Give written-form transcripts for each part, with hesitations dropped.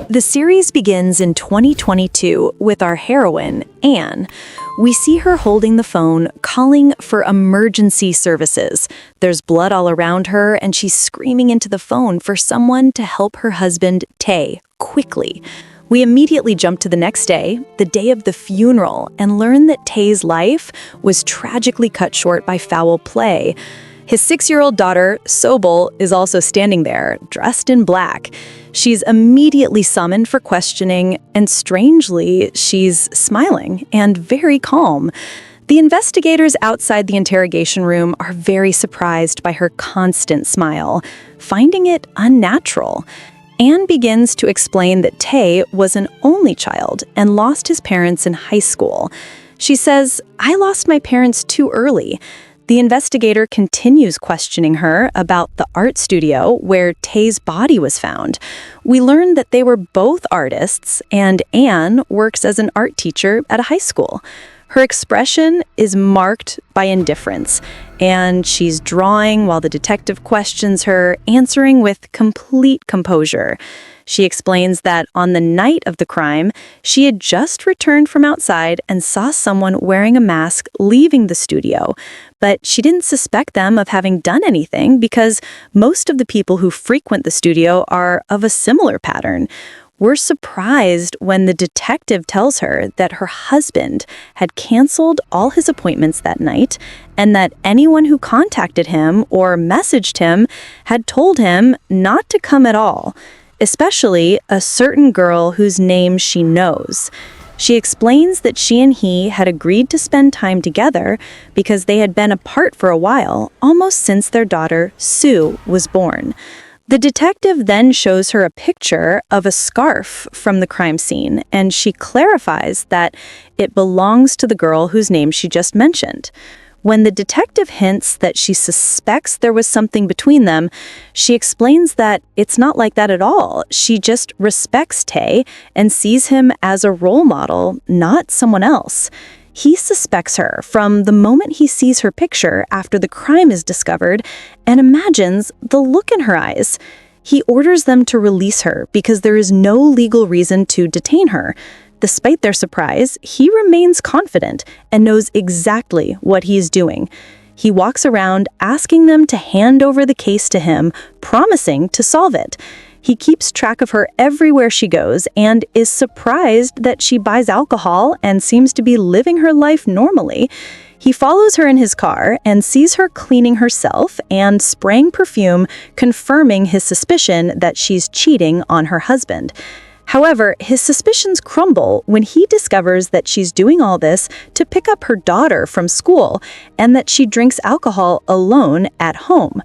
The series begins in 2022 with our heroine, Anne. We see her holding the phone, calling for emergency services. There's blood all around her, and she's screaming into the phone for someone to help her husband, Tay, quickly. We immediately jump to the next day, the day of the funeral, and learn that Tay's life was tragically cut short by foul play. His 6-year-old daughter, Sobel, is also standing there, dressed in black. She's immediately summoned for questioning, and strangely, she's smiling and very calm. The investigators outside the interrogation room are very surprised by her constant smile, finding it unnatural. Anne begins to explain that Tay was an only child and lost his parents in high school. She says, "I lost my parents too early." The investigator continues questioning her about the art studio where Tay's body was found. We learn that they were both artists, and Anne works as an art teacher at a high school. Her expression is marked by indifference, and she's drawing while the detective questions her, answering with complete composure. She explains that on the night of the crime, she had just returned from outside and saw someone wearing a mask leaving the studio, but she didn't suspect them of having done anything because most of the people who frequent the studio are of a similar pattern. We're surprised when the detective tells her that her husband had canceled all his appointments that night and that anyone who contacted him or messaged him had told him not to come at all, especially a certain girl whose name she knows. She explains that she and he had agreed to spend time together because they had been apart for a while, almost since their daughter, Sue, was born. The detective then shows her a picture of a scarf from the crime scene, and she clarifies that it belongs to the girl whose name she just mentioned. When the detective hints that she suspects there was something between them, she explains that it's not like that at all. She just respects Tay and sees him as a role model, not someone else. He suspects her from the moment he sees her picture after the crime is discovered and imagines the look in her eyes. He orders them to release her because there is no legal reason to detain her. Despite their surprise, he remains confident and knows exactly what he is doing. He walks around asking them to hand over the case to him, promising to solve it. He keeps track of her everywhere she goes and is surprised that she buys alcohol and seems to be living her life normally. He follows her in his car and sees her cleaning herself and spraying perfume, confirming his suspicion that she's cheating on her husband. However, his suspicions crumble when he discovers that she's doing all this to pick up her daughter from school and that she drinks alcohol alone at home.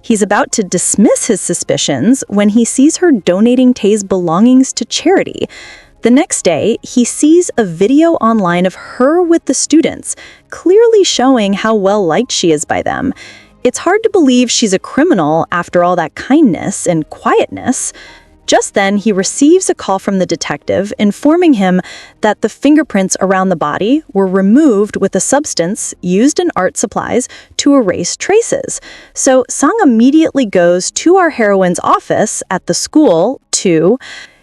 He's about to dismiss his suspicions when he sees her donating Tay's belongings to charity. The next day, he sees a video online of her with the students, clearly showing how well-liked she is by them. It's hard to believe she's a criminal after all that kindness and quietness. Just then, he receives a call from the detective informing him that the fingerprints around the body were removed with a substance used in art supplies to erase traces. So Sung immediately goes to our heroine's office at the school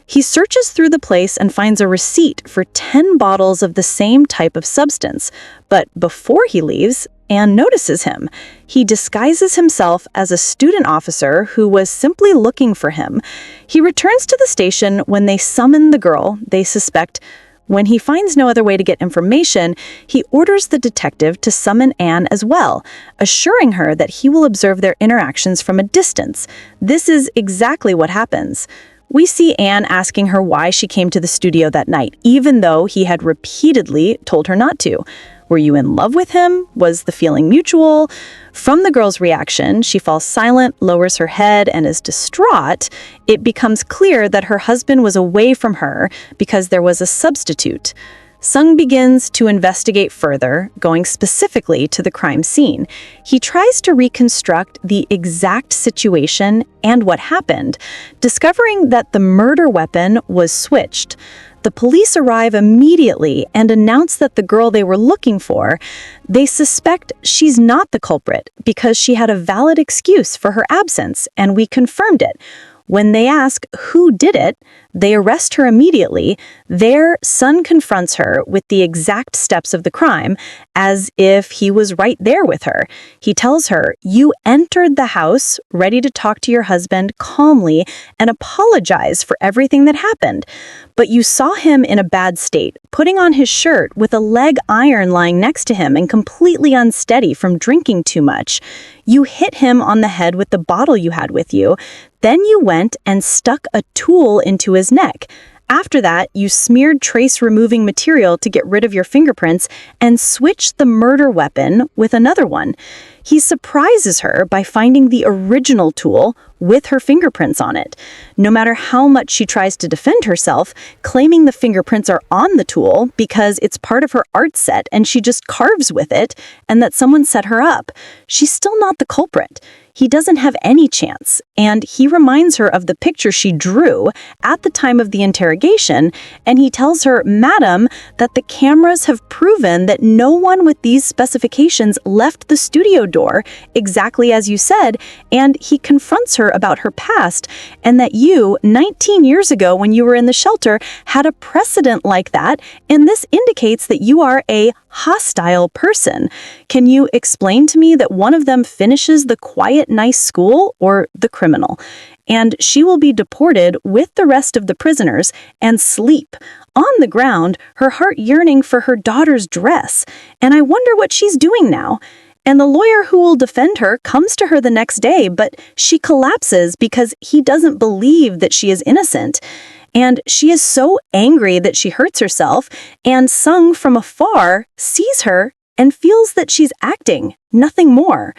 He searches through the place and finds a receipt for 10 bottles of the same type of substance. But before he leaves, Anne notices him. He disguises himself as a student officer who was simply looking for him. He returns to the station when they summon the girl they suspect. When he finds no other way to get information, he orders the detective to summon Anne as well, assuring her that he will observe their interactions from a distance. This is exactly what happens. We see Anne asking her why she came to the studio that night, even though he had repeatedly told her not to. Were you in love with him? Was the feeling mutual? From the girl's reaction, she falls silent, lowers her head, and is distraught. It becomes clear that her husband was away from her because there was a substitute. Sung begins to investigate further, going specifically to the crime scene. He tries to reconstruct the exact situation and what happened, discovering that the murder weapon was switched. The police arrive immediately and announce that the girl they were looking for, they suspect she's not the culprit because she had a valid excuse for her absence, and we confirmed it. When they ask who did it, they arrest her immediately. Their son confronts her with the exact steps of the crime, as if he was right there with her. He tells her, "You entered the house ready to talk to your husband calmly and apologize for everything that happened. But you saw him in a bad state, putting on his shirt with a leg iron lying next to him and completely unsteady from drinking too much. You hit him on the head with the bottle you had with you. Then you went and stuck a tool into his neck. After that, you smeared trace-removing material to get rid of your fingerprints and switched the murder weapon with another one." He surprises her by finding the original tool with her fingerprints on it. No matter how much she tries to defend herself, claiming the fingerprints are on the tool because it's part of her art set and she just carves with it and that someone set her up, she's still not the culprit. He doesn't have any chance, and he reminds her of the picture she drew at the time of the interrogation, and he tells her, "Madam, that the cameras have proven that no one with these specifications left the studio door, exactly as you said," and he confronts her about her past, and that you, 19 years ago when you were in the shelter, had a precedent like that, and this indicates that you are a hostile person. Can you explain to me that one of them finishes the quiet, nice school or the criminal? And she will be deported with the rest of the prisoners and sleep on the ground, her heart yearning for her daughter's dress. And I wonder what she's doing now. And the lawyer who will defend her comes to her the next day, but she collapses because he doesn't believe that she is innocent. And she is so angry that she hurts herself, and Sung from afar sees her and feels that she's acting, nothing more.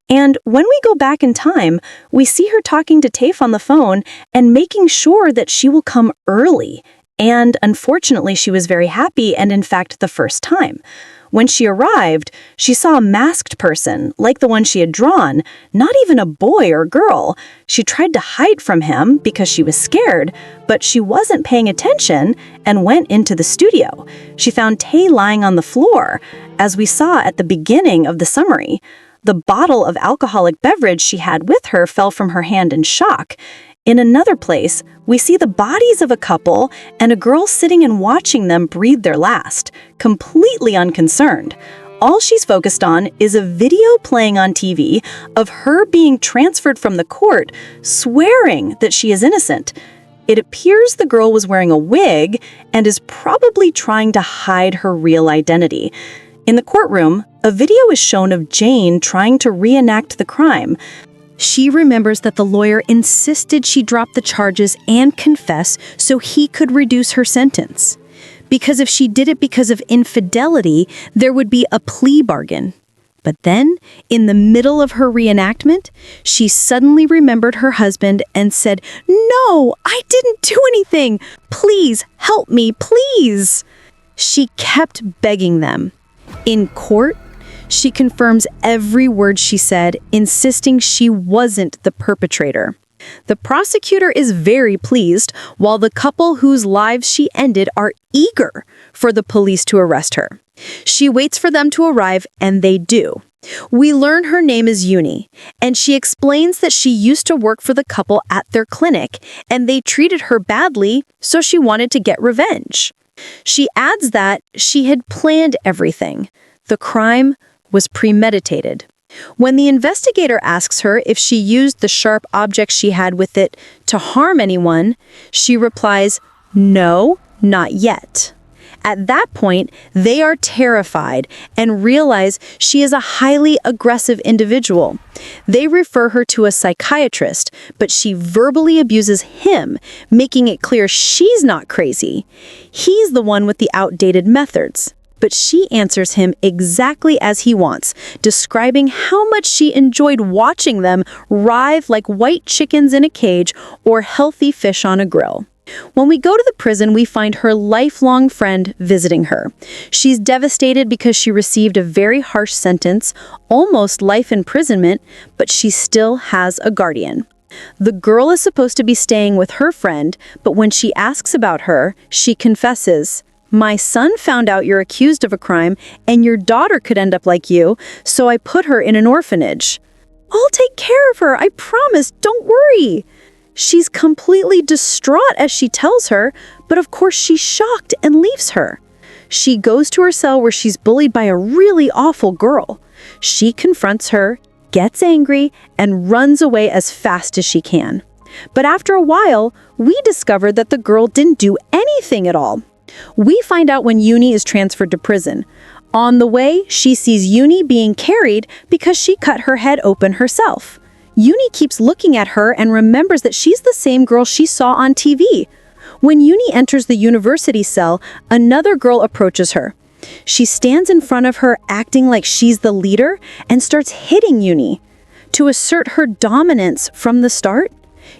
And when we go back in time, we see her talking to Tafe on the phone and making sure that she will come early. And unfortunately, she was very happy, and in fact, the first time. When she arrived, she saw a masked person, like the one she had drawn, not even a boy or girl. She tried to hide from him because she was scared, but she wasn't paying attention and went into the studio. She found Tae lying on the floor, as we saw at the beginning of the summary. The bottle of alcoholic beverage she had with her fell from her hand in shock. In another place, we see the bodies of a couple and a girl sitting and watching them breathe their last, completely unconcerned. All she's focused on is a video playing on TV of her being transferred from the court, swearing that she is innocent. It appears the girl was wearing a wig and is probably trying to hide her real identity. In the courtroom, a video is shown of Jane trying to reenact the crime. She remembers that the lawyer insisted she drop the charges and confess so he could reduce her sentence. Because if she did it because of infidelity, there would be a plea bargain. But then, in the middle of her reenactment, she suddenly remembered her husband and said, "No, I didn't do anything. Please, help me, please." She kept begging them. In court, she confirms every word she said, insisting she wasn't the perpetrator. The prosecutor is very pleased, while the couple whose lives she ended are eager for the police to arrest her. She waits for them to arrive, and they do. We learn her name is Uni, and she explains that she used to work for the couple at their clinic, and they treated her badly, so she wanted to get revenge. She adds that she had planned everything. The crime was premeditated. When the investigator asks her if she used the sharp object she had with it to harm anyone, she replies, "No, not yet." At that point, they are terrified and realize she is a highly aggressive individual. They refer her to a psychiatrist, but she verbally abuses him, making it clear she's not crazy. He's the one with the outdated methods. But she answers him exactly as he wants, describing how much she enjoyed watching them writhe like white chickens in a cage or healthy fish on a grill. When we go to the prison, we find her lifelong friend visiting her. She's devastated because she received a very harsh sentence, almost life imprisonment, but she still has a guardian. The girl is supposed to be staying with her friend, but when she asks about her, she confesses, "My son found out you're accused of a crime and your daughter could end up like you, so I put her in an orphanage." "I'll take care of her, I promise, don't worry." She's completely distraught as she tells her, but of course she's shocked and leaves her. She goes to her cell where she's bullied by a really awful girl. She confronts her, gets angry, and runs away as fast as she can. But after a while, we discover that the girl didn't do anything at all. We find out when Uni is transferred to prison. On the way, she sees Uni being carried because she cut her head open herself. Uni keeps looking at her and remembers that she's the same girl she saw on TV. When Uni enters the university cell, another girl approaches her. She stands in front of her acting like she's the leader and starts hitting Uni. To assert her dominance from the start,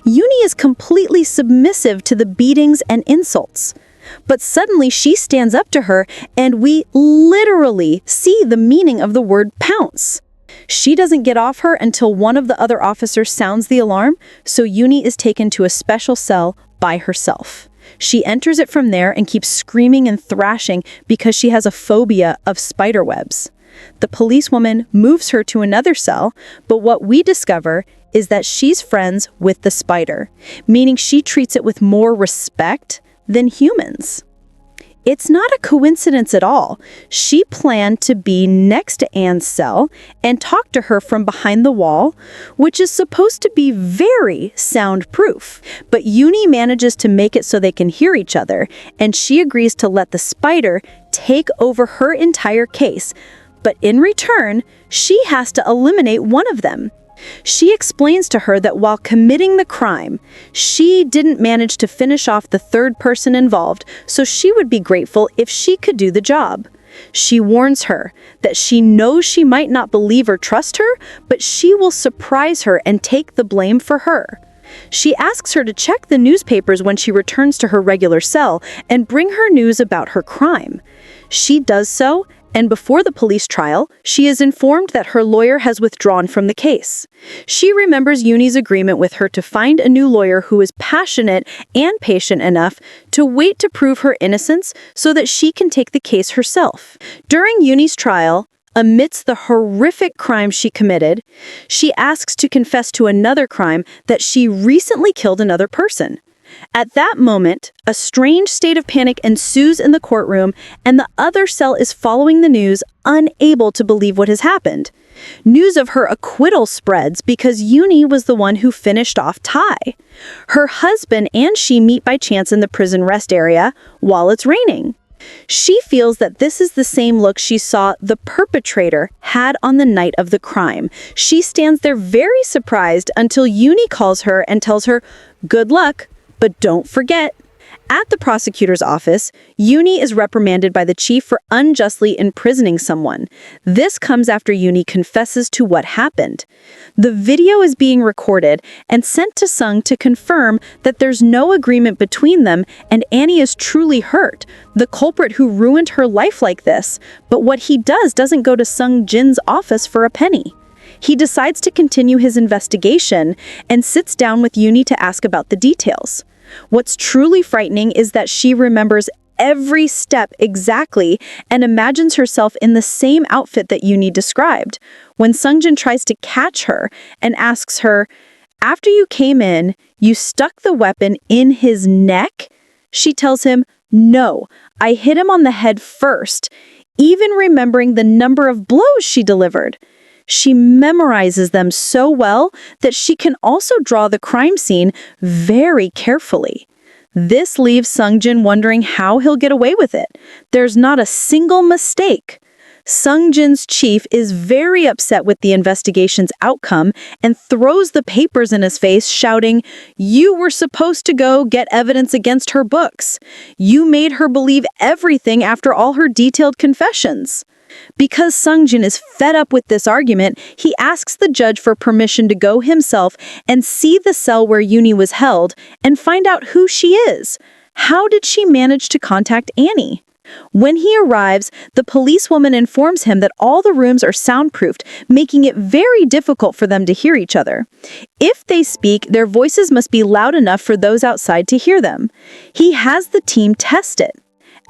Uni is completely submissive to the beatings and insults. But suddenly she stands up to her and we literally see the meaning of the word pounce. She doesn't get off her until one of the other officers sounds the alarm, so Uni is taken to a special cell by herself. She enters it from there and keeps screaming and thrashing because she has a phobia of spider webs. The policewoman moves her to another cell, but what we discover is that she's friends with the spider, meaning she treats it with more respect than humans. It's not a coincidence at all. She planned to be next to Anne's cell and talk to her from behind the wall, which is supposed to be very soundproof. But Uni manages to make it so they can hear each other, and she agrees to let the spider take over her entire case. But in return, she has to eliminate one of them. She explains to her that while committing the crime, she didn't manage to finish off the third person involved, so she would be grateful if she could do the job. She warns her that she knows she might not believe or trust her, but she will surprise her and take the blame for her. She asks her to check the newspapers when she returns to her regular cell and bring her news about her crime. She does so, and before the police trial, she is informed that her lawyer has withdrawn from the case. She remembers Uni's agreement with her to find a new lawyer who is passionate and patient enough to wait to prove her innocence so that she can take the case herself. During Uni's trial, amidst the horrific crime she committed, she asks to confess to another crime that she recently killed another person. At that moment, a strange state of panic ensues in the courtroom, and the other cell is following the news, unable to believe what has happened. News of her acquittal spreads because Uni was the one who finished off Ty. Her husband and she meet by chance in the prison rest area while it's raining. She feels that this is the same look she saw the perpetrator had on the night of the crime. She stands there very surprised until Uni calls her and tells her, "Good luck. But don't forget." At the prosecutor's office, Uni is reprimanded by the chief for unjustly imprisoning someone. This comes after Uni confesses to what happened. The video is being recorded and sent to Sung to confirm that there's no agreement between them and Annie is truly hurt, the culprit who ruined her life like this. But what he does doesn't go to Sung Jin's office for a penny. He decides to continue his investigation and sits down with Uni to ask about the details. What's truly frightening is that she remembers every step exactly and imagines herself in the same outfit that Uni described. When Sungjin tries to catch her and asks her, "After you came in, you stuck the weapon in his neck?" She tells him, "No, I hit him on the head first," even remembering the number of blows she delivered. She memorizes them so well that she can also draw the crime scene very carefully. This leaves Sungjin wondering how he'll get away with it. There's not a single mistake. Sungjin's chief is very upset with the investigation's outcome and throws the papers in his face, shouting, "You were supposed to go get evidence against her books. You made her believe everything after all her detailed confessions." Because Sungjin is fed up with this argument, he asks the judge for permission to go himself and see the cell where Uni was held and find out who she is. How did she manage to contact Annie? When he arrives, the policewoman informs him that all the rooms are soundproofed, making it very difficult for them to hear each other. If they speak, their voices must be loud enough for those outside to hear them. He has the team test it.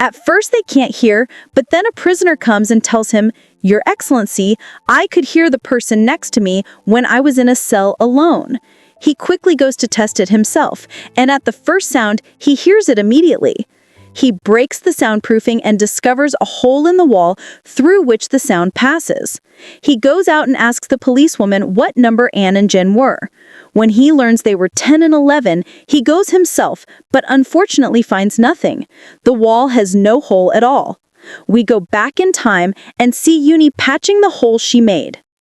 At first they can't hear, but then a prisoner comes and tells him, "Your Excellency, I could hear the person next to me when I was in a cell alone." He quickly goes to test it himself, and at the first sound, he hears it immediately. He breaks the soundproofing and discovers a hole in the wall through which the sound passes. He goes out and asks the policewoman what number Anne and Jen were. When he learns they were 10 and 11, he goes himself, but unfortunately finds nothing. The wall has no hole at all. We go back in time and see Uni patching the hole she made.